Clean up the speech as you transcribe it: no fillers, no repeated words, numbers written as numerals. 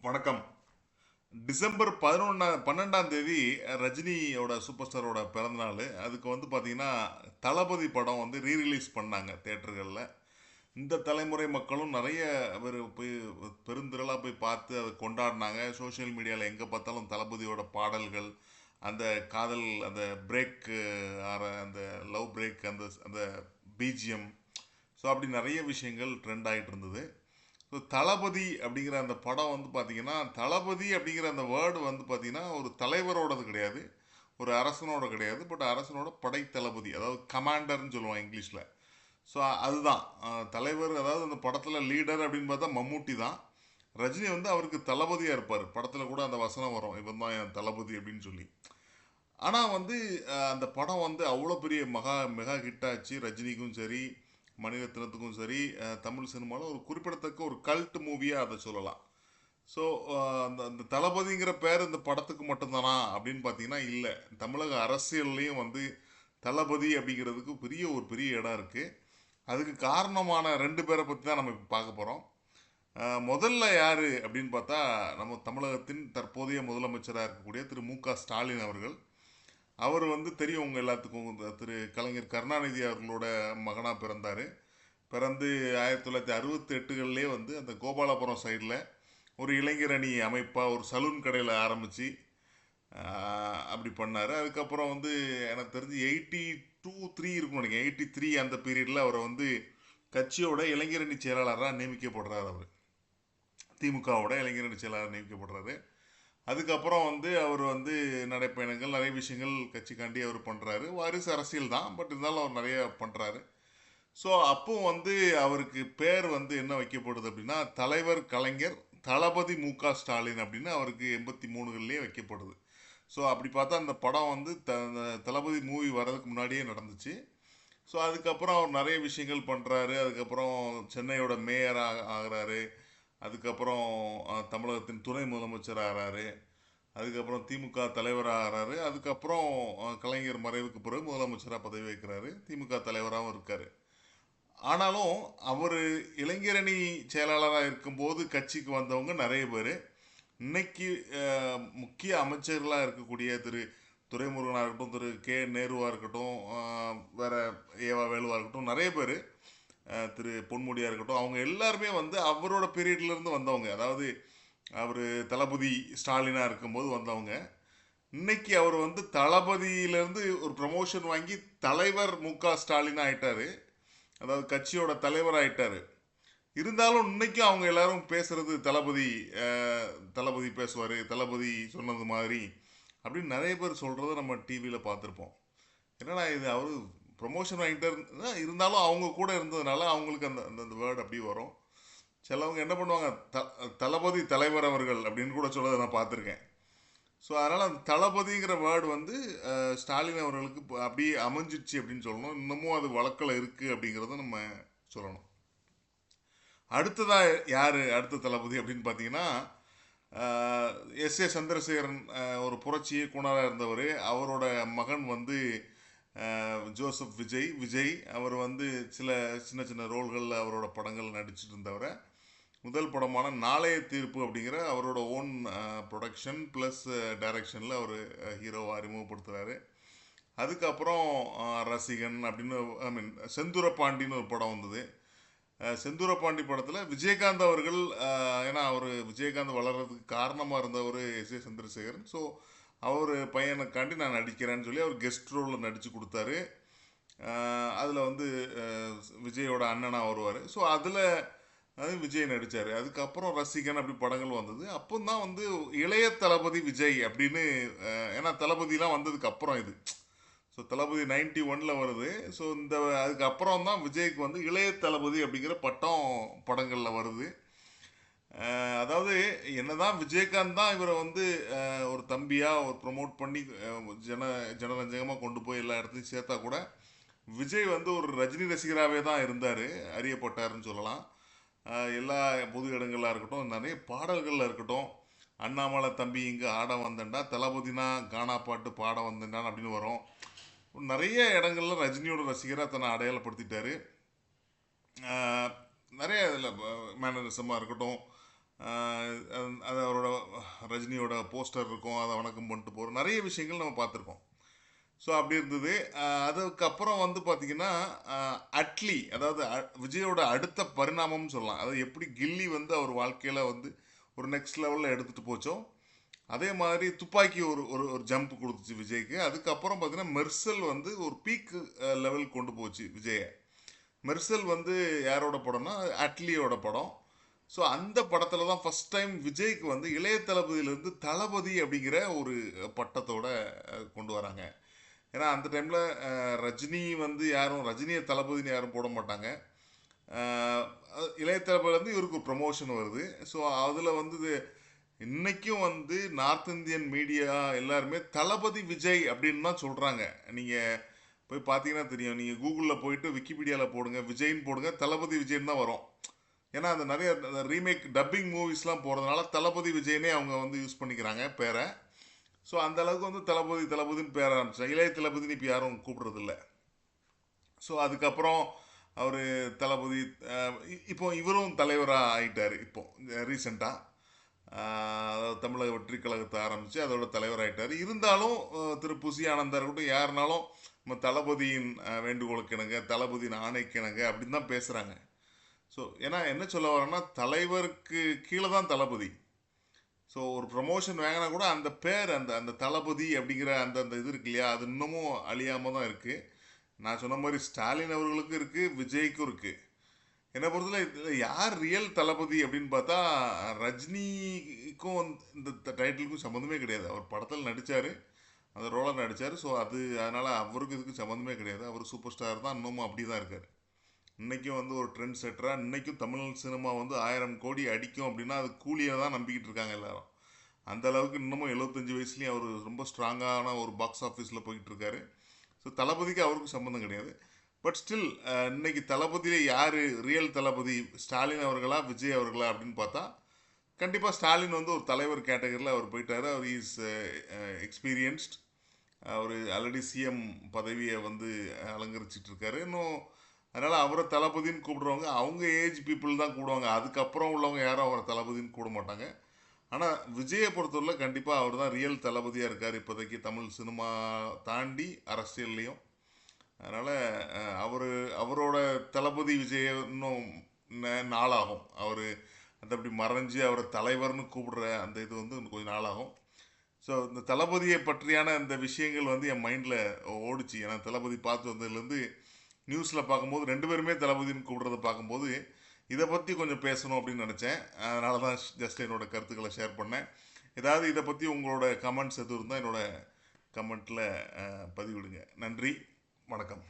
வணக்கம். டிசம்பர் 12ஆம் தேதி ரஜினியோட சூப்பர் ஸ்டாரோட பிறந்த நாள். அதுக்கு வந்து பார்த்தீங்கன்னா, தளபதி படம் வந்து ரிலீஸ் பண்ணாங்க தியேட்டர்கள்ல. இந்த தலைமுறை மக்களும் நிறைய பேர் போய் பெருந்திரளா போய் பார்த்து அதை கொண்டாடினாங்க. சோஷியல் மீடியாவில் எங்கே பார்த்தாலும் தளபதியோட பாடல்கள், அந்த காதல் அந்த பிரேக் ஆற அந்த லவ் பிரேக் அந்த அந்த பிஜிஎம், ஸோ அப்படி நிறைய விஷயங்கள் ட்ரெண்ட் ஆகிட்டு இருந்தது. ஸோ தளபதி அப்படிங்கிற அந்த படம் வந்து பார்த்தீங்கன்னா, தளபதி அப்படிங்கிற அந்த வேர்டு வந்து பார்த்தீங்கன்னா, ஒரு தலைவரோடது கிடையாது. ஒரு அரசனோட கிடையாது. பட் அரசனோட படை தளபதி. அதாவது கமாண்டர்னு சொல்லுவான் இங்கிலீஷில். ஸோ அதுதான் தலைவர். அதாவது அந்த படத்தில் லீடர் அப்படின்னு பார்த்தா மம்மூட்டி தான். ரஜினி வந்து அவருக்கு தளபதியாக இருப்பார். படத்தில் கூட அந்த வசனம் வரும், இவன் தான் என் தளபதி அப்படின்னு சொல்லி. ஆனால் வந்து அந்த படம் வந்து அவ்வளோ பெரிய மெகா ஹிட் ஆச்சு. ரஜினிக்கும் சரி, மணிரத்னத்துக்கும் சரி, தமிழ் சினிமாவில் ஒரு குறிப்பிடத்தக்க ஒரு கல்ட் மூவியாக அதை சொல்லலாம். ஸோ அந்த அந்த தளபதிங்கிற பேர் இந்த படத்துக்கு மட்டும்தானா அப்படின்னு பார்த்தீங்கன்னா இல்லை. தமிழக அரசியல்லையும் வந்து தளபதி அப்படிங்கிறதுக்கு பெரிய இடம் இருக்குது. அதுக்கு காரணமான ரெண்டு பேரை பற்றி தான் நம்ம இப்போ பார்க்க போகிறோம். முதல்ல யார் அப்படின்னு பார்த்தா, நம்ம தமிழகத்தின் தற்போதைய முதலமைச்சராக இருக்கக்கூடிய திரு மு.க. ஸ்டாலின் அவர்கள். அவர் வந்து தெரியும் உங்கள் எல்லாத்துக்கும், திரு கலைஞர் கருணாநிதி அவர்களோட மகனாக பிறந்தார். பிறந்து 1968களிலே வந்து அந்த கோபாலபுரம் சைடில் ஒரு இளைஞர் அணி அமைப்பாக ஒரு சலூன் கடையில் ஆரம்பித்து அப்படி பண்ணார். அதுக்கப்புறம் வந்து எனக்கு தெரிஞ்சு 82-3 இருக்கும்னு நினைக்கிறேன். 83 அந்த பீரியடில் அவரை வந்து கட்சியோட இளைஞரணி செயலாளராக நியமிக்கப்படுறார். அவர் திமுகவோட இளைஞரணி செயலாளர் நியமிக்கப்படுறாரு. அதுக்கப்புறம் வந்து அவர் வந்து நடைப்பயணங்கள் நிறைய விஷயங்கள் கட்சிக்காண்டி அவர் பண்ணுறாரு. வாரிசு அரசியல் தான், பட் இருந்தாலும் அவர் நிறைய பண்ணுறாரு. ஸோ அப்போ வந்து அவருக்கு பேர் வந்து என்ன வைக்கப்படுது அப்படின்னா, தலைவர் கலைஞர் தளபதி மு.க. ஸ்டாலின் அப்படின்னு அவருக்கு 83களிலே வைக்கப்படுது. ஸோ அப்படி பார்த்தா அந்த படம் வந்து தளபதி மூவி வர்றதுக்கு முன்னாடியே நடந்துச்சு. ஸோ அதுக்கப்புறம் அவர் நிறைய விஷயங்கள் பண்ணுறாரு. அதுக்கப்புறம் சென்னையோட மேயர் ஆகிறாரு. அதுக்கப்புறம் தமிழகத்தின் துணை முதலமைச்சர் ஆகிறாரு. அதுக்கப்புறம் திமுக தலைவராக ஆகிறாரு. அதுக்கப்புறம் கலைஞர் மறைவுக்கு பிறகு முதலமைச்சராக பதவி வைக்கிறாரு. திமுக தலைவராகவும் இருக்கார். ஆனாலும் அவர் இளைஞரணி செயலாளராக இருக்கும்போது கட்சிக்கு வந்தவங்க நிறைய பேர். இன்னைக்கு முக்கிய அமைச்சர்களாக இருக்கக்கூடிய திரு துரைமுருகனாக இருக்கட்டும், திரு நேருவாக இருக்கட்டும், வேற ஏவா வேலுவாக இருக்கட்டும், நிறைய பேர், திரு பொன்முடியாக இருக்கட்டும், அவங்க எல்லாருமே வந்து அவரோட பீரியட்லேருந்து வந்தவங்க. அதாவது அவர் தளபதி ஸ்டாலினாக இருக்கும்போது வந்தவங்க. இன்னைக்கு அவர் வந்து தளபதியிலேருந்து ஒரு ப்ரமோஷன் வாங்கி தலைவர் மு.க. ஸ்டாலின் ஆயிட்டாரு. அதாவது கட்சியோட தலைவர் ஆயிட்டாரு. இருந்தாலும் இன்னைக்கும் அவங்க எல்லாரும் பேசுறது தளபதி, தளபதி பேசுவார், தளபதி சொன்னது மாதிரி அப்படின்னு நிறைய பேர் சொல்கிறத நம்ம டிவியில் பார்த்துருப்போம். என்னடா இது, அவர் ப்ரொமோஷன் வாங்கிட்டு இருந்தாலும் அவங்க கூட இருந்ததுனால அவங்களுக்கு அந்த அந்த வேர்டு அப்படி வரும். சிலவங்க என்ன பண்ணுவாங்க, தளபதி தலைவர் அவர்கள் அப்படின்னு கூட சொல்றதை நான் பார்த்துருக்கேன். ஸோ அதனால் அந்த தளபதிங்கிற வேர்டு வந்து ஸ்டாலின் அவர்களுக்கு அப்படியே அமைஞ்சிடுச்சு அப்படின்னு சொல்லணும். இன்னமும் அது வழக்கில் இருக்குது அப்படிங்கிறத நம்ம சொல்லணும். அடுத்ததாக யார் அடுத்த தளபதி அப்படின்னு பார்த்தீங்கன்னா, எஸ்.ஏ. சந்திரசேகரன், ஒரு புரட்சி இயக்குனராக இருந்தவர். அவரோட மகன் வந்து ஜோசப் விஜய். அவர் வந்து சில சின்ன சின்ன ரோல்களில் அவரோட படங்கள் நடிச்சிட்டு இருந்தவரை முதல் படமான நாளைய தீர்ப்பு அப்படிங்கிற அவரோட ஓன் ப்ரொடக்ஷன் ப்ளஸ் டைரக்ஷனில் அவர் ஹீரோவை அறிமுகப்படுத்துகிறாரு. அதுக்கப்புறம் ரசிகன் அப்படின்னு, ஐ மீன் செந்தூரபாண்டின்னு ஒரு படம் வந்தது. செந்தூரபாண்டி படத்தில் விஜயகாந்த் அவர்கள், ஏன்னா அவர் விஜயகாந்த் வளர்கிறதுக்கு காரணமாக இருந்தவர் எஸ்.ஏ. சந்திரசேகரன். ஸோ அவர் பையனுக்காண்டி நான் நடிக்கிறேன்னு சொல்லி அவர் கெஸ்ட் ரோலில் நடித்து கொடுத்தாரு. அதில் வந்து விஜயோட அண்ணனாக வருவார். ஸோ அதில் அது விஜய் நடித்தார். அதுக்கப்புறம் ரசிகன் அப்படி படங்கள் வந்தது. அப்போ தான் வந்து இளைய தளபதி விஜய் அப்படின்னு, ஏன்னா தளபதிலாம் வந்ததுக்கு அப்புறம் இது. ஸோ தளபதி 91 வருது. ஸோ இந்த அதுக்கப்புறம் தான் விஜய்க்கு வந்து இளைய தளபதி அப்படிங்கிற பட்டம் படங்களில் வருது. அதாவது என்னதான் விஜயகாந்த் தான் இவரை வந்து ஒரு தம்பியாக ஒரு ப்ரொமோட் பண்ணி ஜனரஞ்சகமாக கொண்டு போய் எல்லா இடத்துலையும் சேர்த்தா கூட, விஜய் வந்து ஒரு ரஜினி ரசிகராகவே தான் இருந்தார், அறியப்பட்டாருன்னு சொல்லலாம். எல்லா பொது இடங்களாக இருக்கட்டும், நிறைய பாடல்களில் இருக்கட்டும், அண்ணாமலை தம்பி இங்கே ஆட வந்தேன்டா, தளபதினா கானா பாட்டு பாட வந்தேன்டான் அப்படின்னு வரும். நிறைய இடங்கள்ல ரஜினியோட ரசிகராக தன்னை அடையாளப்படுத்திட்டாரு. நிறைய இதில் மேனரிசமாக இருக்கட்டும், அது அவரோட ரஜினியோட போஸ்டர் இருக்கும், அதை வணக்கம் பண்ணிட்டு போகிறோம், நிறைய விஷயங்கள் நம்ம பார்த்துருக்கோம். ஸோ அப்படி இருந்தது. அதுக்கப்புறம் வந்து பார்த்தீங்கன்னா அட்லி, அதாவது விஜயோட அடுத்த பரிணாமம்னு சொல்லலாம். அதாவது எப்படி கில்லி வந்து அவர் வாழ்க்கையில் வந்து ஒரு நெக்ஸ்ட் லெவலில் எடுத்துகிட்டு போச்சோ, அதே மாதிரி துப்பாக்கி ஒரு ஒரு ஒரு ஜம்ப் கொடுத்துச்சு விஜய்க்கு. அதுக்கப்புறம் பார்த்தீங்கன்னா மெர்சல் வந்து ஒரு பீக் லெவல் கொண்டு போச்சு விஜயை. மெர்சல் வந்து யாரோட படம்னா அட்லியோட படம். ஸோ அந்த படத்தில் தான் ஃபஸ்ட் டைம் விஜய்க்கு வந்து இளைய தளபதியிலேருந்து தளபதி அப்படிங்கிற ஒரு பட்டத்தோட கொண்டு வராங்க. ஏன்னா அந்த டைமில் ரஜினி வந்து யாரும் ரஜினியை தளபதினு யாரும் போட மாட்டாங்க. இளைய தளபதியிலேருந்து இவருக்கு ஒரு ப்ரமோஷன் வருது. ஸோ அதில் வந்து இன்னைக்கும் வந்து நார்த் இந்தியன் மீடியா எல்லாருமே தளபதி விஜய் அப்படின்னு தான் சொல்கிறாங்க. நீங்கள் போய் பார்த்தீங்கன்னா தெரியும். நீங்கள் கூகுளில் போயிட்டு விக்கிபீடியாவில் போடுங்க, விஜய்ன்னு போடுங்க, தளபதி விஜய்ன்னு தான் வரும். ஏன்னா அந்த நிறைய ரீமேக் டப்பிங் மூவிஸ்லாம் போகிறதுனால தளபதி விஜய்னே அவங்க வந்து யூஸ் பண்ணிக்கிறாங்க பேரை. ஸோ அந்த அளவுக்கு வந்து தளபதி தளபதின்னு பேர் ஆரம்பிச்சாங்க. இளைய தளபதினு இப்போ யாரும் கூப்பிடுறதில்ல. ஸோ அதுக்கப்புறம் அவர் தளபதி இப்போ இவரும் தலைவராக ஆகிட்டார். இப்போ ரீசெண்டாக அதாவது தமிழக வெற்றி கழகத்தை ஆரம்பித்து அதோட தலைவராகிட்டார். இருந்தாலும் திரு புசி ஆனந்தா இருக்கட்டும், யாருனாலும் நம்ம தளபதியின் வேண்டுகோளுக்கு இணங்க, தளபதியின் ஆணைக்கு இணங்க அப்படின்னு தான் பேசுகிறாங்க. ஸோ ஏன்னா என்ன சொல்ல வரேன்னா, தலைவருக்கு கீழே தான் தளபதி. ஸோ ஒரு ப்ரமோஷன் வாங்கினா கூட அந்த பேர், அந்த அந்த தளபதி அப்படிங்கிற அந்த அந்த இது இருக்கு இல்லையா, அது இன்னமும் அழியாமல் தான் இருக்குது. நான் சொன்ன மாதிரி ஸ்டாலின் அவர்களுக்கும் இருக்குது, விஜய்க்கும் இருக்குது. என்னை பொறுத்தவரை இதில் யார் ரியல் தளபதி அப்படின்னு பார்த்தா ரஜினிக்கும் இந்த டைட்டிலுக்கும் சம்மந்தமே கிடையாது. அவர் படத்தில் நடித்தார், அந்த ரோலை நடித்தார். ஸோ அதனால் அவருக்கு இதுக்கு சம்மந்தமே கிடையாது. அவர் சூப்பர் ஸ்டார் தான், இன்னமும் அப்படி தான் இருக்கார். இன்றைக்கும் வந்து ஒரு ட்ரெண்ட் செட்டராக இன்றைக்கும் தமிழ் சினிமா வந்து 1000 கோடி அடிக்கும் அப்படின்னா அது கூலியை தான் நம்பிக்கிட்டு இருக்காங்க எல்லாரும். அந்த அளவுக்கு இன்னமும் 75 வயசுலேயும் அவர் ரொம்ப ஸ்ட்ராங்கான ஒரு பாக்ஸ் ஆஃபீஸில் போய்கிட்டு இருக்காரு. ஸோ தளபதிக்கு அவருக்கும் சம்மந்தம் கிடையாது. பட் ஸ்டில் இன்னைக்கு தளபதியில் யார் ரியல் தளபதி, ஸ்டாலின் அவர்களா விஜய் அவர்களா அப்படின்னு பார்த்தா கண்டிப்பாக ஸ்டாலின் வந்து ஒரு தலைவர் கேட்டகரியில் அவர் போயிட்டார். அவர் இஸ் எக்ஸ்பீரியன்ஸ்ட். அவர் ஆல்ரெடி சிஎம் பதவியை வந்து அலங்கரிச்சிட்டு இருக்காரு. இன்னும் அதனால் அவரை தளபதின்னு கூப்பிடுறவங்க அவங்க ஏஜ் பீப்புள் தான் கூடுவாங்க. அதுக்கப்புறம் உள்ளவங்க யாரும் அவரை தளபதின்னு கூட மாட்டாங்க. ஆனால் விஜயை பொறுத்தவரை கண்டிப்பாக அவர் தான் ரியல் தளபதியாக இருக்கார் இப்போதைக்கு தமிழ் சினிமா தாண்டி அரசியல்லையும். அதனால் அவரோட தளபதி விஜய் இன்னும் நாளாகும். அவர் அந்த அப்படி மறைஞ்சு அவரை தலைவர்னு கூப்பிடுற அந்த இது வந்து கொஞ்சம் நாளாகும். ஸோ இந்த தளபதியை பற்றியான இந்த விஷயங்கள் வந்து என் மைண்டில் ஓடிச்சு. ஏன்னா தளபதி பார்த்து வந்ததுலேருந்து நியூஸில் பார்க்கும்போது 2 பேருமே தளபதின்னு கூப்பிடுறத பார்க்கும்போது இதை பற்றி கொஞ்சம் பேசணும் அப்படின்னு நினச்சேன். அதனால தான் ஜஸ்ட் என்னோடய கருத்துக்களை ஷேர் பண்ணேன். ஏதாவது இதை பற்றி உங்களோட கமெண்ட்ஸ் எதுவும் இருந்தால் என்னோடய கமெண்ட்டில் பதிவிடுங்க. நன்றி, வணக்கம்.